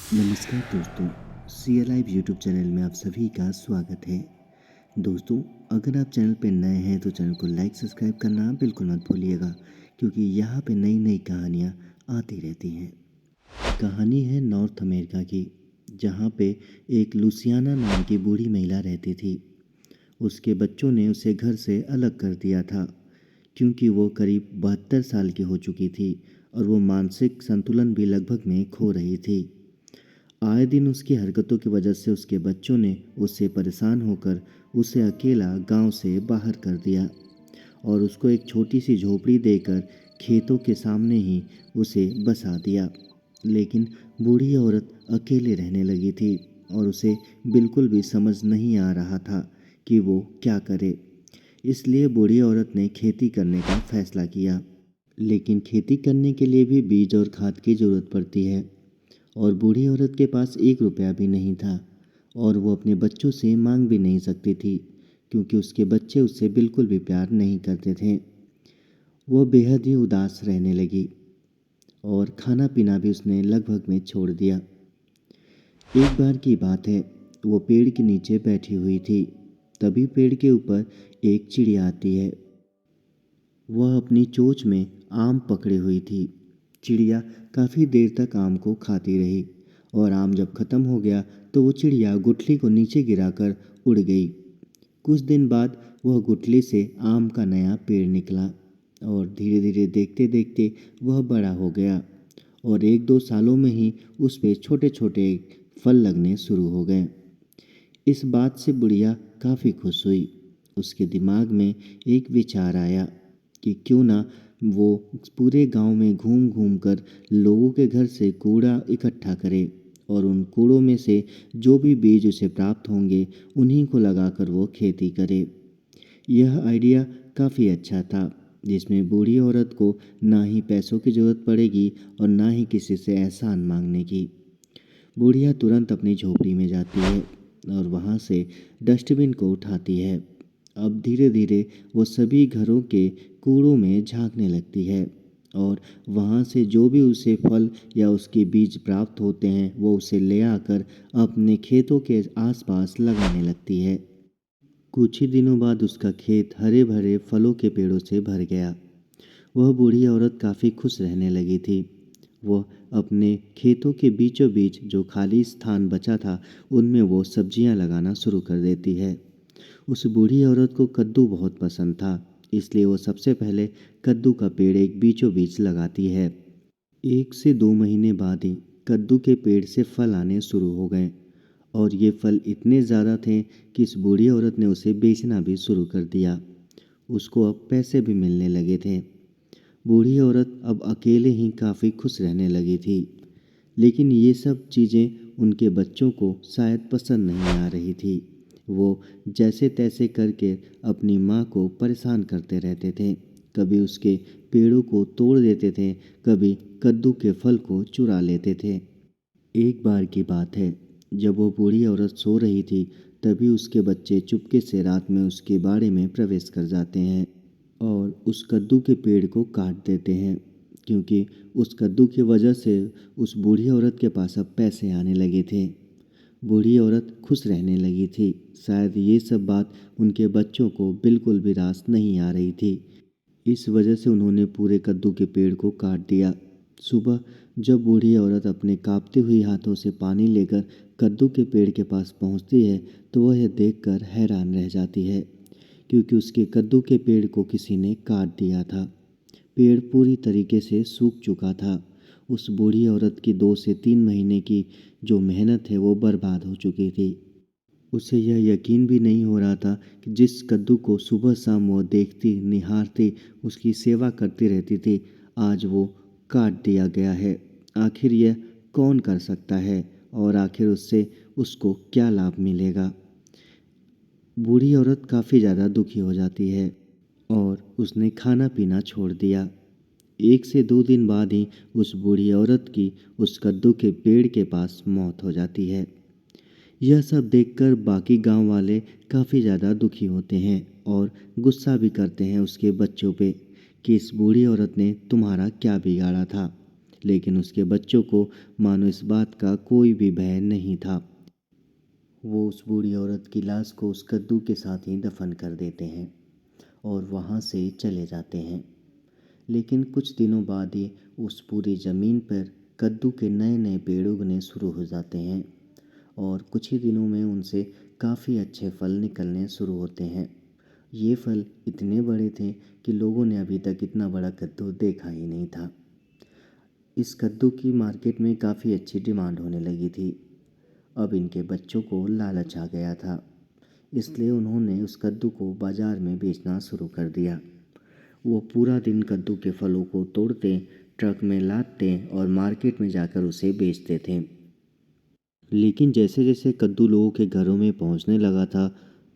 नमस्कार दोस्तों, C L live YouTube channel में आप सभी का स्वागत है। दोस्तों, अगर आप चैनल पर नए हैं तो चैनल को लाइक सब्सक्राइब करना बिल्कुल मत भूलिएगा, क्योंकि यहाँ पे नई नई कहानियाँ आती रहती हैं। कहानी है नॉर्थ अमेरिका की, जहाँ पे एक लुसियाना नाम की बूढ़ी महिला रहती थी। उसके बच्चों ने उसे घर से अलग कर दिया था, क्योंकि वो करीब 72 साल की हो चुकी थी और वो मानसिक संतुलन भी लगभग में खो रही थी। आए दिन उसकी हरकतों की वजह से उसके बच्चों ने उससे परेशान होकर उसे अकेला गांव से बाहर कर दिया और उसको एक छोटी सी झोपड़ी देकर खेतों के सामने ही उसे बसा दिया। लेकिन बूढ़ी औरत अकेले रहने लगी थी और उसे बिल्कुल भी समझ नहीं आ रहा था कि वो क्या करे। इसलिए बूढ़ी औरत ने खेती करने का फैसला किया। लेकिन खेती करने के लिए भी बीज और खाद की ज़रूरत पड़ती है, और बूढ़ी औरत के पास 1 रुपया भी नहीं था और वो अपने बच्चों से मांग भी नहीं सकती थी, क्योंकि उसके बच्चे उससे बिल्कुल भी प्यार नहीं करते थे। वो बेहद ही उदास रहने लगी और खाना पीना भी उसने लगभग में छोड़ दिया। एक बार की बात है, वो पेड़ के नीचे बैठी हुई थी। तभी पेड़ के ऊपर एक चिड़िया आती है। वह अपनी चोंच में आम पकड़े हुई थी। चिड़िया काफ़ी देर तक आम को खाती रही और आम जब ख़त्म हो गया तो वो चिड़िया गुठली को नीचे गिराकर उड़ गई। कुछ दिन बाद वह गुठली से आम का नया पेड़ निकला और धीरे धीरे देखते देखते वह बड़ा हो गया और 1-2 सालों में ही उस पे छोटे छोटे फल लगने शुरू हो गए। इस बात से बुढ़िया काफ़ी खुश हुई। उसके दिमाग में एक विचार आया कि क्यों ना वो पूरे गांव में घूम घूम कर लोगों के घर से कूड़ा इकट्ठा करे और उन कूड़ों में से जो भी बीज उसे प्राप्त होंगे उन्हीं को लगाकर वो खेती करे। यह आइडिया काफ़ी अच्छा था, जिसमें बूढ़ी औरत को ना ही पैसों की ज़रूरत पड़ेगी और ना ही किसी से एहसान मांगने की। बुढ़िया तुरंत अपनी झोपड़ी में जाती है और वहाँ से डस्टबिन को उठाती है। अब धीरे धीरे वो सभी घरों के कूड़ों में झांकने लगती है और वहाँ से जो भी उसे फल या उसके बीज प्राप्त होते हैं वो उसे ले आकर अपने खेतों के आसपास लगाने लगती है। कुछ ही दिनों बाद उसका खेत हरे भरे फलों के पेड़ों से भर गया। वह बूढ़ी औरत काफ़ी खुश रहने लगी थी। वह अपने खेतों के बीचों बीच जो खाली स्थान बचा था उनमें वो सब्जियां लगाना शुरू कर देती है। उस बूढ़ी औरत को कद्दू बहुत पसंद था, इसलिए वो सबसे पहले कद्दू का पेड़ एक बीचों बीच लगाती है। 1 से 2 महीने बाद ही कद्दू के पेड़ से फल आने शुरू हो गए और ये फल इतने ज़्यादा थे कि इस बूढ़ी औरत ने उसे बेचना भी शुरू कर दिया। उसको अब पैसे भी मिलने लगे थे। बूढ़ी औरत अब अकेले ही काफ़ी खुश रहने लगी थी। लेकिन ये सब चीज़ें उनके बच्चों को शायद पसंद नहीं आ रही थी। वो जैसे तैसे करके अपनी माँ को परेशान करते रहते थे। कभी उसके पेड़ों को तोड़ देते थे, कभी कद्दू के फल को चुरा लेते थे। एक बार की बात है, जब वो बूढ़ी औरत सो रही थी, तभी उसके बच्चे चुपके से रात में उसके बाड़े में प्रवेश कर जाते हैं और उस कद्दू के पेड़ को काट देते हैं, क्योंकि उस कद्दू की वजह से उस बूढ़ी औरत के पास अब पैसे आने लगे थे। बूढ़ी औरत खुश रहने लगी थी। शायद ये सब बात उनके बच्चों को बिल्कुल भी रास नहीं आ रही थी। इस वजह से उन्होंने पूरे कद्दू के पेड़ को काट दिया। सुबह जब बूढ़ी औरत अपने कांपते हुए हाथों से पानी लेकर कद्दू के पेड़ के पास पहुंचती है तो वह यह देखकर हैरान रह जाती है, क्योंकि उसके कद्दू के पेड़ को किसी ने काट दिया था। पेड़ पूरी तरीके से सूख चुका था। उस बूढ़ी औरत की 2 से 3 महीने की जो मेहनत है वो बर्बाद हो चुकी थी। उसे यह यकीन भी नहीं हो रहा था कि जिस कद्दू को सुबह शाम वो देखती, निहारती, उसकी सेवा करती रहती थी, आज वो काट दिया गया है। आखिर यह कौन कर सकता है और आखिर उससे उसको क्या लाभ मिलेगा? बूढ़ी औरत काफ़ी ज़्यादा दुखी हो जाती है और उसने खाना पीना छोड़ दिया। 1 से 2 दिन बाद ही उस बूढ़ी औरत की उस कद्दू के पेड़ के पास मौत हो जाती है। यह सब देखकर बाकी गांव वाले काफ़ी ज़्यादा दुखी होते हैं और गुस्सा भी करते हैं उसके बच्चों पे कि इस बूढ़ी औरत ने तुम्हारा क्या बिगाड़ा था। लेकिन उसके बच्चों को मानो इस बात का कोई भी भय नहीं था। वो उस बूढ़ी औरत की लाश को उस कद्दू के साथ ही दफन कर देते हैं और वहाँ से चले जाते हैं। लेकिन कुछ दिनों बाद ही उस पूरी ज़मीन पर कद्दू के नए नए पेड़ उगने शुरू हो जाते हैं और कुछ ही दिनों में उनसे काफ़ी अच्छे फल निकलने शुरू होते हैं। ये फल इतने बड़े थे कि लोगों ने अभी तक इतना बड़ा कद्दू देखा ही नहीं था। इस कद्दू की मार्केट में काफ़ी अच्छी डिमांड होने लगी थी। अब इनके बच्चों को लालच आ गया था, इसलिए उन्होंने उस कद्दू को बाज़ार में बेचना शुरू कर दिया। वो पूरा दिन कद्दू के फलों को तोड़ते, ट्रक में लादते और मार्केट में जाकर उसे बेचते थे। लेकिन जैसे जैसे कद्दू लोगों के घरों में पहुंचने लगा था,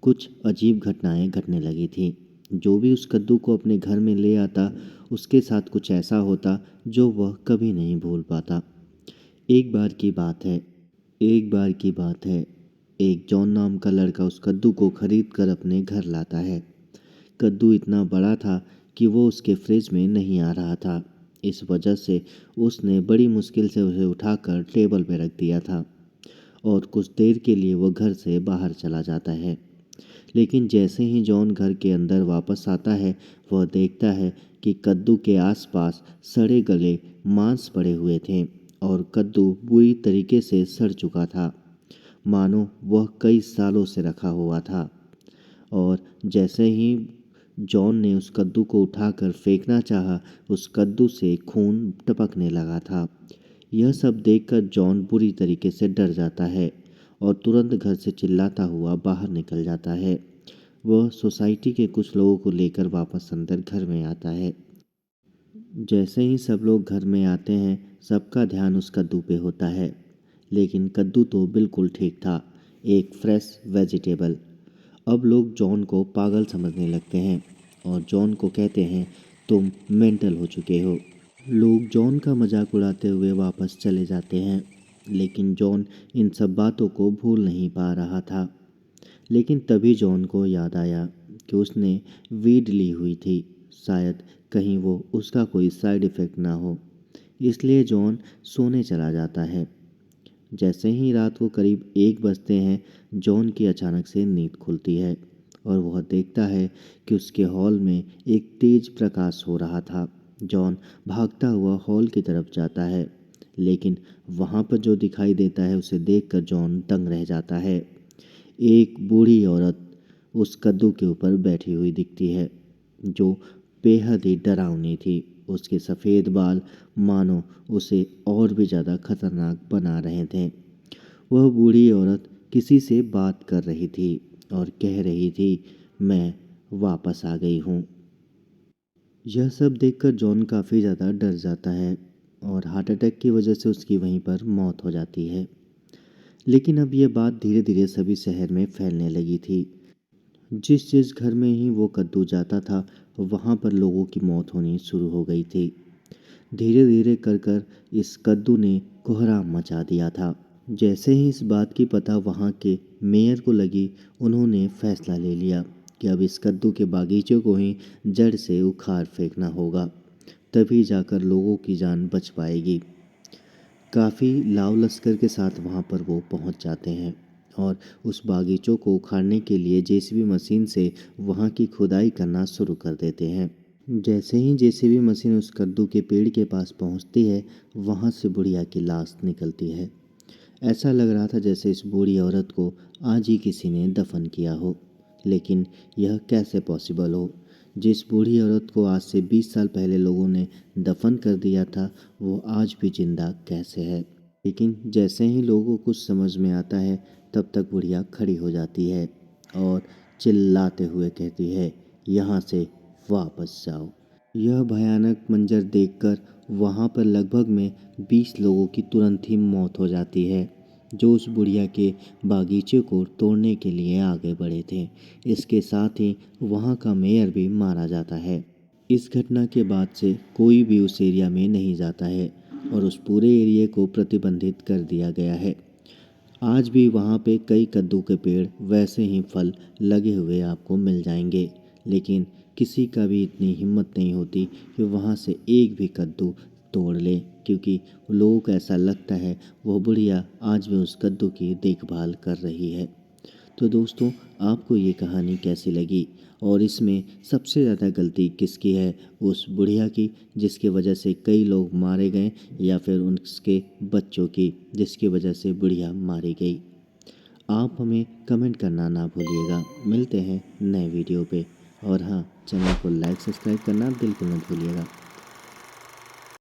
कुछ अजीब घटनाएं घटने लगी थी। जो भी उस कद्दू को अपने घर में ले आता, उसके साथ कुछ ऐसा होता जो वह कभी नहीं भूल पाता। एक बार की बात है एक बार की बात है एक जॉन नाम का लड़का उस कद्दू को खरीद कर अपने घर लाता है। कद्दू इतना बड़ा था कि वो उसके फ्रिज में नहीं आ रहा था। इस वजह से उसने बड़ी मुश्किल से उसे उठाकर टेबल पर रख दिया था और कुछ देर के लिए वो घर से बाहर चला जाता है। लेकिन जैसे ही जॉन घर के अंदर वापस आता है, वह देखता है कि कद्दू के आसपास सड़े गले मांस पड़े हुए थे और कद्दू बुरी तरीके से सड़ चुका था, मानो वह कई सालों से रखा हुआ था। और जैसे ही जॉन ने उस कद्दू को उठाकर फेंकना चाहा, उस कद्दू से खून टपकने लगा था। यह सब देखकर जॉन बुरी तरीके से डर जाता है और तुरंत घर से चिल्लाता हुआ बाहर निकल जाता है। वह सोसाइटी के कुछ लोगों को लेकर वापस अंदर घर में आता है। जैसे ही सब लोग घर में आते हैं, सबका ध्यान उस कद्दू पे होता है। लेकिन कद्दू तो बिल्कुल ठीक था, एक फ्रेश वेजिटेबल। अब लोग जॉन को पागल समझने लगते हैं और जॉन को कहते हैं, तुम मेंटल हो चुके हो। लोग जॉन का मजाक उड़ाते हुए वापस चले जाते हैं। लेकिन जॉन इन सब बातों को भूल नहीं पा रहा था। लेकिन तभी जॉन को याद आया कि उसने वीड ली हुई थी, शायद कहीं वो उसका कोई साइड इफ़ेक्ट ना हो। इसलिए जॉन सोने चला जाता है। जैसे ही रात को करीब 1 बजते हैं, जॉन की अचानक से नींद खुलती है और वह देखता है कि उसके हॉल में एक तेज प्रकाश हो रहा था। जॉन भागता हुआ हॉल की तरफ जाता है, लेकिन वहाँ पर जो दिखाई देता है उसे देखकर जॉन दंग रह जाता है। एक बूढ़ी औरत उस कद्दू के ऊपर बैठी हुई दिखती है, जो बेहद ही डरावनी थी। उसके सफ़ेद बाल मानो उसे और भी ज़्यादा खतरनाक बना रहे थे। वह बूढ़ी औरत किसी से बात कर रही थी और कह रही थी, मैं वापस आ गई हूँ। यह सब देखकर जॉन काफ़ी ज़्यादा डर जाता है और हार्ट अटैक की वजह से उसकी वहीं पर मौत हो जाती है। लेकिन अब यह बात धीरे धीरे सभी शहर में फैलने लगी थी। जिस जिस घर में ही वो कद्दू जाता था, वहाँ पर लोगों की मौत होनी शुरू हो गई थी। धीरे धीरे कर कर इस कद्दू ने कोहराम मचा दिया था। जैसे ही इस बात की पता वहाँ के मेयर को लगी, उन्होंने फैसला ले लिया कि अब इस कद्दू के बागीचे को ही जड़ से उखाड़ फेंकना होगा, तभी जाकर लोगों की जान बच पाएगी। काफ़ी लाव लश्कर के साथ वहाँ पर वो पहुँच जाते हैं और उस बागीचों को उखाड़ने के लिए जेसीबी मशीन से वहाँ की खुदाई करना शुरू कर देते हैं। जैसे ही जेसीबी मशीन उस कद्दू के पेड़ के पास पहुँचती है, वहाँ से बुढ़िया की लाश निकलती है। ऐसा लग रहा था जैसे इस बूढ़ी औरत को आज ही किसी ने दफन किया हो। लेकिन यह कैसे पॉसिबल हो? जिस बूढ़ी औरत को आज से 20 साल पहले लोगों ने दफन कर दिया था, वो आज भी जिंदा कैसे है? लेकिन जैसे ही लोगों को कुछ समझ में आता है, तब तक बुढ़िया खड़ी हो जाती है और चिल्लाते हुए कहती है, यहाँ से वापस जाओ। यह भयानक मंजर देखकर वहाँ पर लगभग में 20 लोगों की तुरंत ही मौत हो जाती है, जो उस बुढ़िया के बागीचे को तोड़ने के लिए आगे बढ़े थे। इसके साथ ही वहाँ का मेयर भी मारा जाता है। इस घटना के बाद से कोई भी उस एरिया में नहीं जाता है और उस पूरे एरिया को प्रतिबंधित कर दिया गया है। आज भी वहाँ पे कई कद्दू के पेड़ वैसे ही फल लगे हुए आपको मिल जाएंगे, लेकिन किसी का भी इतनी हिम्मत नहीं होती कि वहाँ से एक भी कद्दू तोड़ ले, क्योंकि लोगों को ऐसा लगता है वह बुढ़िया आज भी उस कद्दू की देखभाल कर रही है। तो दोस्तों, आपको ये कहानी कैसी लगी और इसमें सबसे ज़्यादा गलती किसकी है, उस बुढ़िया की जिसकी वजह से कई लोग मारे गए, या फिर उसके बच्चों की जिसकी वजह से बुढ़िया मारी गई? आप हमें कमेंट करना ना भूलिएगा। मिलते हैं नए वीडियो पे। और हाँ, चैनल को लाइक सब्सक्राइब करना बिल्कुल मत भूलिएगा।